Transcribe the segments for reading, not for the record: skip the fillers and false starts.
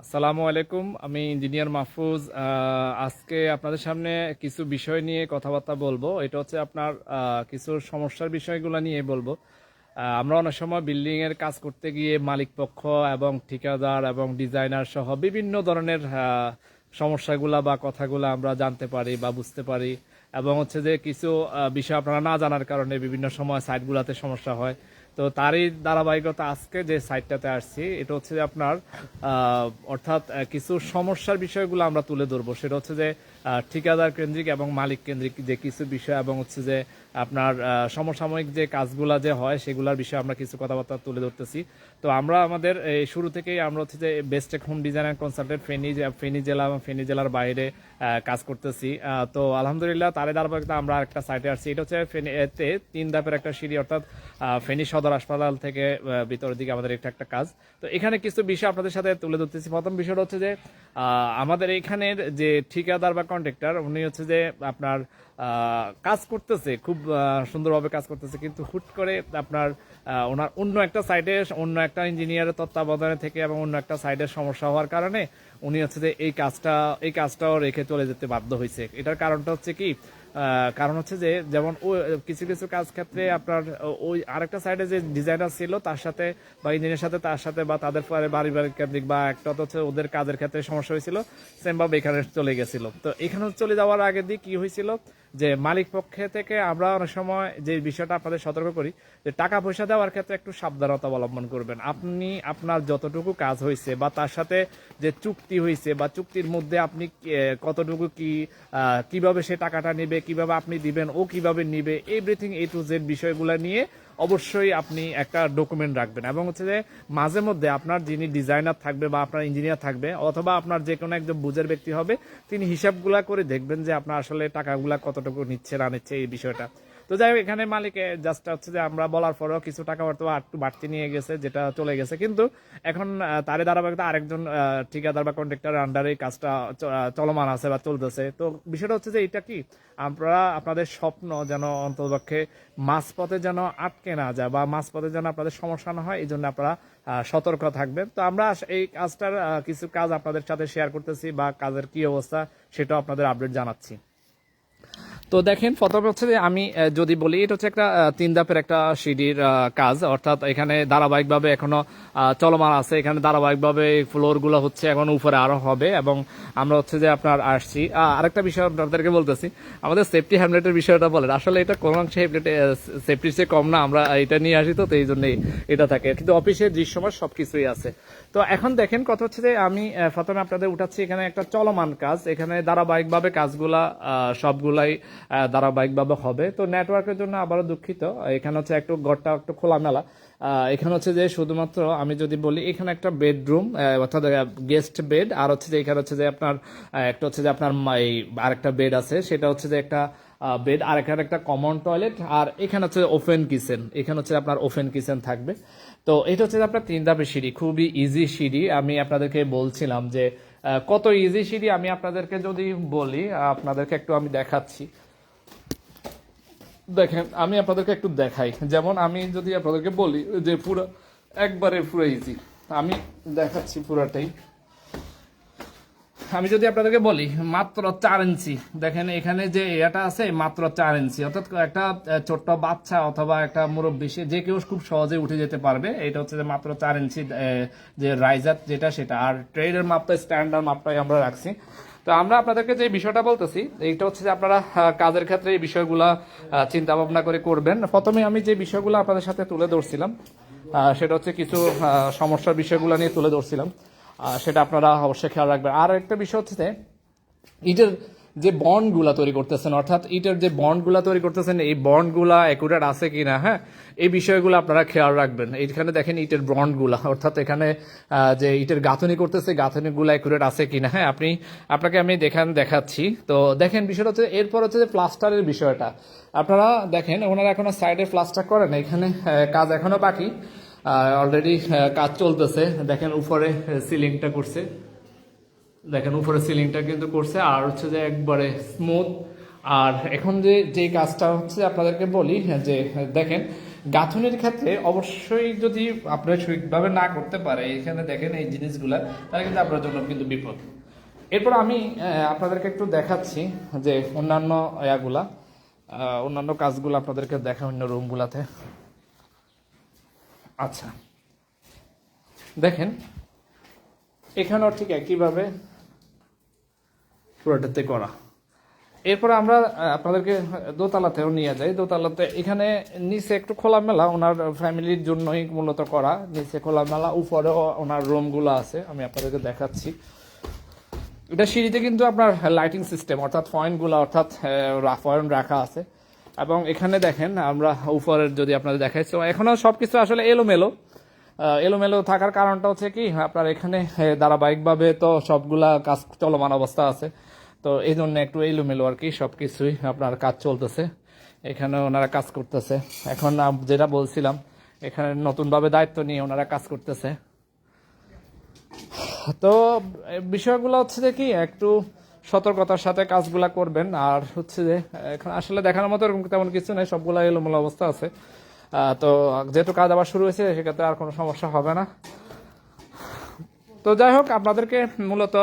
আসসালামু আলাইকুম, আমি ইঞ্জিনিয়ার মাহফুজ। আজকে আপনাদের সামনে কিছু বিষয় নিয়ে কথাবার্তা বলবো। এটা হচ্ছে আপনার কিছু সমস্যার বিষয়গুলো নিয়ে বলবো। আমরা অনেক সময় বিল্ডিং এর কাজ করতে গিয়ে মালিক পক্ষ এবং ঠিকাদার এবং ডিজাইনার সহ বিভিন্ন ধরনের সমস্যাগুলা বা কথাগুলো আমরা জানতে পারি বা বুঝতে পারি, এবং হচ্ছে যে কিছু বিষয় আপনারা না জানার কারণে বিভিন্ন সময় সাইটগুলোতে সমস্যা হয়। তো তারই ধারাবাহিকতা আজকে যে সাইটটাতে আসছি, এটা হচ্ছে যে আপনার অর্থাৎ কিছু সমস্যার বিষয়গুলো আমরা তুলে ধরবো। সেটা হচ্ছে যে ঠিকাদার কেন্দ্রিক এবং মালিক কেন্দ্রিক যে কিছু বিষয়, এবং হচ্ছে যে আপনার সমসাময়িক যে কাজগুলা যে হয় সেগুলোর বিষয়ে আমরা কিছু কথাবার্তা তুলে ধরতেছি। তো আমরা আমাদের এই শুরু থেকেই আমরা হচ্ছে যে best home design and consultant Feni জেলা এবং ফেনী জেলার বাইরে কাজ করতেছি। তো আলহামদুলিল্লাহ তারে ধারাবাহিকতা আমরা একটা সাইটে আসছি। এটা হচ্ছে ফেনীতে 3 ধাপের একটা সিঁড়ি, অর্থাৎ ফেনী সদর হাসপাতাল থেকে ভিতরের দিকে আমাদের এটা একটা কাজ। তো এখানে কিছু বিষয় আপনাদের সাথে তুলে ধরতেছি। প্রথম বিষয়টা হচ্ছে যে আমাদের এখানের যে ঠিকাদার বা কন্ট্রাক্টর, উনি হচ্ছে যে আপনার কাজ করতেছে, খুব সুন্দরভাবে কাজ করতেছে, কিন্তু হুট করে আপনার ওনার অন্য একটা সাইডে অন্য একটা ইঞ্জিনিয়ারের তত্ত্বাবধানে থেকে এবং অন্য একটা সাইডের সমস্যা হওয়ার কারণে উনি হচ্ছে যে এই কাজটাও রেখে চলে যেতে বাধ্য হয়েছে। এটার কারণটা হচ্ছে কি, কারণ হচ্ছে যে যেমন ওই কিছু কিছু কাজ ক্ষেত্রে আপনার ওই আরেকটা সাইডে যে ডিজাইনার ছিল তার সাথে বা ইঞ্জিনিয়ারের সাথে তার সাথে বা তাদের পরে পারিবারিক কেন্দ্রিক বা একটা হচ্ছে ওদের কাজের ক্ষেত্রে সমস্যা হয়েছিল, সেম ভাবে এখানে চলে গেছিল। তো এখানে চলে যাওয়ার আগে দিয়ে কি হয়েছিল, যে মালিক পক্ষে থেকে আমরা অনেক সময় যে বিষয়টা আপনাদের সতর্ক করি, যে টাকা পয়সা দেওয়ার ক্ষেত্রে একটু সাবধানতা অবলম্বন করবেন। আপনি আপনার যতটুকু কাজ হয়েছে বা তার সাথে যে চুক্তি হয়েছে বা চুক্তির মধ্যে আপনি কতটুকু কিভাবে সে টাকাটা নেবে, কিভাবে আপনি দিবেন, ও কিভাবে নিবে, এভরিথিং এ টু জেড বিষয়গুলো নিয়ে অবশ্যই আপনি একটা ডকুমেন্ট রাখবেন। এবং হচ্ছে যে মাঝে মধ্যে আপনার যিনি ডিজাইনার থাকবে বা আপনার ইঞ্জিনিয়ার থাকবে অথবা আপনার যে কোনো একজন বুঝের ব্যক্তি হবে, তিনি হিসাবগুলা করে দেখবেন যে আপনার আসলে টাকাগুলা কতটুকু নিচ্ছে না নিচ্ছে এই বিষয়টা। তো যাই হোক, এখানে মালিকে জাস্ট হচ্ছে যে আমরা বলার পরেও কিছু টাকা হয়তো একটু বাড়তি নিয়ে গেছে, যেটা চলে গেছে, কিন্তু এখন তারে ধারাবাহিকতা আরেকজন ঠিকাদার বা কন্ট্রাক্টরের আন্ডারে কাজটা চলমান আছে বা চলতেছে। তো বিষয়টা হচ্ছে যে এটা কি, আপনারা আপনাদের স্বপ্ন যেন অন্ততপক্ষে মাঝপথে যেন আটকে না যায় বা মাঝপথে যেন আপনাদের সমস্যা না হয়, এই জন্য আপনারা সতর্ক থাকবেন। তো আমরা এই কাজটার কিছু কাজ আপনাদের সাথে শেয়ার করতেছি বা কাজের কি অবস্থা সেটাও আপনাদের আপডেট জানাচ্ছি। তো দেখেন, প্রথমে হচ্ছে যে আমি যদি বলি, এটা হচ্ছে একটা 3 ধাপের একটা সিঁড়ির কাজ, অর্থাৎ এখানে ধারাবাহিকভাবে এখনো চলমান আছে। এখানে ধারাবাহিকভাবে ফ্লোর গুলো হচ্ছে, এখন উপরে আরো হবে। এবং আমরা হচ্ছে যে আপনার আসছি আরেকটা বিষয় আপনাদেরকে বলতেছি, আমাদের সেফটি হেলমেটের বিষয়টা বলেন। আসলে এটা কোন অংশে সেফটির চেয়ে কম না, আমরা এটা নিয়ে আসি, তো এই জন্যই এটা থাকে, কিন্তু অফিসের দৃশ্যমান সবকিছুই আছে। তো এখন দেখেন, কথা হচ্ছে যে আমি প্রথমে আপনাদের উঠাচ্ছি এখানে একটা চলমান কাজ। এখানে ধারাবাহিকভাবে কাজগুলা সবগুলাই ধারাবাহিকভাবে হবে। তো নেটওয়ার্কের জন্য আবারও দুঃখিত, এখানে হচ্ছে একটু ঘরটা একটু খোলামেলা। এখানে হচ্ছে যে শুধুমাত্র আমি যদি বলি, এখানে একটা বেডরুম অর্থাৎ গেস্ট বেড, আর হচ্ছে যে এখানে হচ্ছে যে আপনার একটা হচ্ছে যে আপনার এই আরেকটা বেড আছে, সেটা হচ্ছে যে একটা বেড, আর এখানে একটা কমন টয়লেট, আর এখানে হচ্ছে ওপেন কিচেন। এখানে হচ্ছে আপনার ওপেন কিচেন থাকবে। তো এটা হচ্ছে আপনার 3 ধাপের সিঁড়ি, খুবই ইজি সিঁড়ি। আমি আপনাদেরকে বলছিলাম যে কত ইজি সিঁড়ি। আমি আপনাদেরকে যদি বলি, আপনাদেরকে একটু আমি দেখাচ্ছি। দেখেন, আমি আপনাদেরকে একটু দেখাই। যেমন আমি যদি আপনাদেরকে বলি যে পুরো একবারে পুরো ইজি, আমি দেখাচ্ছি পুরাটাই। আমি যদি আপনাদেরকে বলি মাত্র 4 ইঞ্চি, দেখেন এখানে যে এটা আছে মাত্র 4 ইঞ্চি, অর্থাৎ একটা ছোট্ট বাচ্চা অথবা একটা মুরব্বী যে কেউ খুব সহজে উঠে যেতে পারবে। এটা হচ্ছে যে মাত্র 4 ইঞ্চি যে রাইজার যেটা, সেটা। আর ট্রেডের মাপটা স্ট্যান্ডার্ড মাপটাই আমরা রাখছি। তো আমরা আপনাদেরকে যে বিষয়টা বলতেছি, এইটা হচ্ছে যে আপনারা কাজের ক্ষেত্রে এই বিষয়গুলা চিন্তা ভাবনা করে করবেন। প্রথমে আমি যে বিষয়গুলো আপনাদের সাথে তুলে ধরছিলাম, সেটা হচ্ছে কিছু সমস্যার বিষয়গুলো নিয়ে তুলে ধরছিলাম, সেটা আপনারা অবশ্যই খেয়াল রাখবেন। আর একটা বিষয় হচ্ছে যে ইটের যে বন্ডগুলা তৈরি করতেছেন, অর্থাৎ ইটের যে বন্ডগুলা তৈরি করতেছেন, এই বন্ডগুলা অ্যাকুরেট আছে কিনা, হ্যাঁ, এই বিষয়গুলো আপনারা খেয়াল রাখবেন। এইখানে দেখেন ইটের বন্ডগুলা, অর্থাৎ এখানে যে ইটের গাঁথনি করতেছে, গাঁথনিগুলো অ্যাকুরেট আছে কিনা। হ্যাঁ, আপনাকে আমি দেখাচ্ছি। তো দেখেন, বিষয়টা হচ্ছে এরপর হচ্ছে যে প্লাস্টারের বিষয়টা। আপনারা দেখেন, ওনারা এখনো সাইডে প্লাস্টার করেন, এখানে কাজ এখনো বাকি। অলরেডি কাজ চলতেছে। দেখেন উপরে সিলিংটা করছে, দেখেন উপরে সিলিংটা কিন্তু করছে, আর হচ্ছে যে একবারে স্মুথ। আর এখন যে কাজটা হচ্ছে আপনাদেরকে বলি, যে দেখেন গাঁথনির ক্ষেত্রে অবশ্যই যদি আপনার সঠিকভাবে না করতে পারে, এখানে দেখেন এই জিনিসগুলা, তাহলে কিন্তু আপনার জন্য কিন্তু বিপদ। এরপর আমি আপনাদেরকে একটু দেখাচ্ছি যে অন্যান্য অন্যান্য কাজগুলো আপনাদেরকে দেখা অন্য রুমগুলাতে। আচ্ছা, দেখেন এখানেও ঠিক একইভাবে পুরোটাতে করা। এরপর আমরা আপনাদেরকে দোতলাতেও নিয়ে যাই। দোতলাতে এখানে নিচে একটু খোলামেলা, ওনার ফ্যামিলির জন্যই মূলত করা। নিচে খোলামেলা, উপরেও ওনার রুমগুলো আছে, আমি আপনাদেরকে দেখাচ্ছি। এটা সিঁড়িতে কিন্তু আপনার লাইটিং সিস্টেম অর্থাৎ পয়েন্টগুলো অর্থাৎ পয়েন্ট রাখা আছে। এবং এখানে দেখেন আমরা উপরের যদি আপনাদের দেখাই, তো এখনও সব কিছু আসলে এলোমেলো থাকার কারণটা হচ্ছে কি আপনার এখানে ধারাবাহিকভাবে তো সবগুলা কাজ চলমান অবস্থা আছে, তো এই জন্য একটু এলোমেলো আর কি সবকিছুই আপনার কাজ চলতেছে। এখানে ওনারা কাজ করতেছে। এখন যেটা বলছিলাম, এখানে নতুনভাবে দায়িত্ব নিয়ে ওনারা কাজ করতেছে। তো বিষয়গুলো হচ্ছে যে কি একটু সতর্কতার সাথে কাজগুলা করবেন। আর হচ্ছে যে এখন আসলে দেখানোর মতো এরকম তেমন কিছু নেই, সবগুলা এলোমেলো অবস্থা আছে। তো যেহেতু কাজ আবার শুরু হয়েছে, সেক্ষেত্রে আর কোনো সমস্যা হবে না। তো যাই হোক, আপনাদেরকে মূলত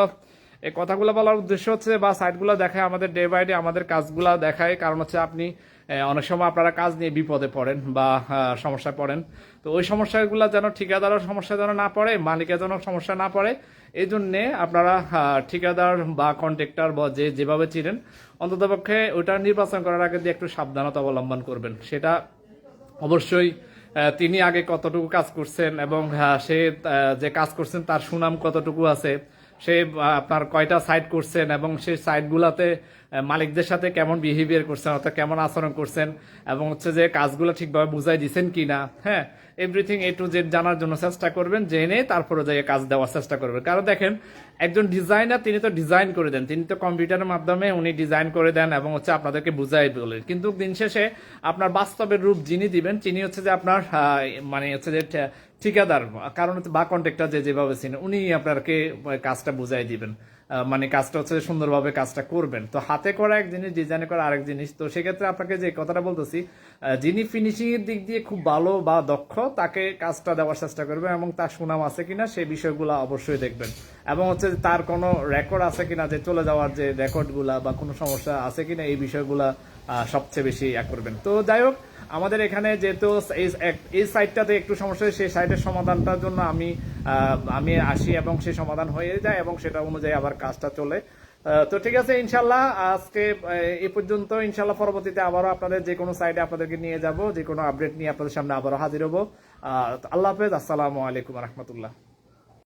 এই কথাগুলো বলার উদ্দেশ্য হচ্ছে বা সাইটগুলো দেখায়, আমাদের ডে বাই ডে আমাদের কাজগুলো দেখায়। কারণ হচ্ছে আপনি অনেক সময় আপনারা কাজ নিয়ে বিপদে পড়েন বা সমস্যায় পড়েন, তো ওই সমস্যাগুলো যেন ঠিকাদারের সমস্যা যেন না পড়ে, মালিকের যেন সমস্যা না পড়ে, এই জন্যে আপনারা ঠিকাদার বা কন্ট্রাক্টর বা যেভাবে চিনেন, অন্ততপক্ষে ওইটা নির্বাচন করার আগে দিয়ে একটু সাবধানতা অবলম্বন করবেন। সেটা অবশ্যই তিনি আগে কতটুকু কাজ করছেন এবং সে যে কাজ করছেন তার সুনাম কতটুকু আছে, সে আপনার কয়টা সাইট করছেন এবং সেই সাইটগুলোতে মালিকদের সাথে কেমন বিহেভিয়ার করছেন অর্থাৎ কেমন আচরণ করছেন, এবং হচ্ছে যে কাজগুলো ঠিকভাবে বুঝাই দিচ্ছেন কিনা, হ্যাঁ, এভরিথিং এ টু জেড জানার জন্য চেষ্টা করবেন। জেনে তারপরে যাই কাজ দেওয়ার চেষ্টা করবেন। কারণ দেখেন, একজন ডিজাইনার তিনি তো ডিজাইন করে দেন, তিনি তো কম্পিউটারের মাধ্যমে উনি ডিজাইন করে দেন এবং হচ্ছে আপনাদেরকে বুঝাই বলেন, কিন্তু দিন শেষে আপনার বাস্তবের রূপ যিনি দিবেন তিনি হচ্ছে যে আপনার মানে হচ্ছে যে ঠিকাদার, কারণ হচ্ছে বা কন্ট্রাক্টর যেভাবে চিনেন উনি আপনাকে কাজটা বুঝাই দিবেন। মানে কাজটা হচ্ছে সুন্দরভাবে কাজটা করবেন। তো হাতে করা এক জিনিস, ডিজাইনে করা আরেক জিনিস। তো সেক্ষেত্রে আপনাকে যে কথাটা বলতেছি, যিনি ফিনিশিং এর দিক দিয়ে খুব ভালো বা দক্ষ, তাকে কাজটা দেওয়ার চেষ্টা করবেন এবং তার সুনাম আছে কিনা সেই বিষয়গুলো অবশ্যই দেখবেন। এবং হচ্ছে তার কোনো রেকর্ড আছে কিনা, যে চলে যাওয়ার যে রেকর্ডগুলা বা কোনো সমস্যা আছে কিনা, এই বিষয়গুলা সবচেয়ে বেশি করবেন। তো যাই হোক, আমাদের এখানে যেহেতু এই সাইডটাতে একটু সমস্যা, সেই সাইডের সমাধানটার জন্য আমি আসি এবং সেই সমাধান হয়ে যায় এবং সেটা অনুযায়ী আবার কাজটা চলে। তো ঠিক আছে, ইনশাল্লাহ আজকে এই পর্যন্ত। ইনশাল্লাহ পরবর্তীতে আবারও আপনাদের যে কোনো সাইডে আপনাদেরকে নিয়ে যাব, যে কোনো আপডেট নিয়ে আপনাদের সামনে আবারও হাজির হবো। আল্লাহ হাফেজ, আসসালামু আলাইকুম রহমতুল্লাহ।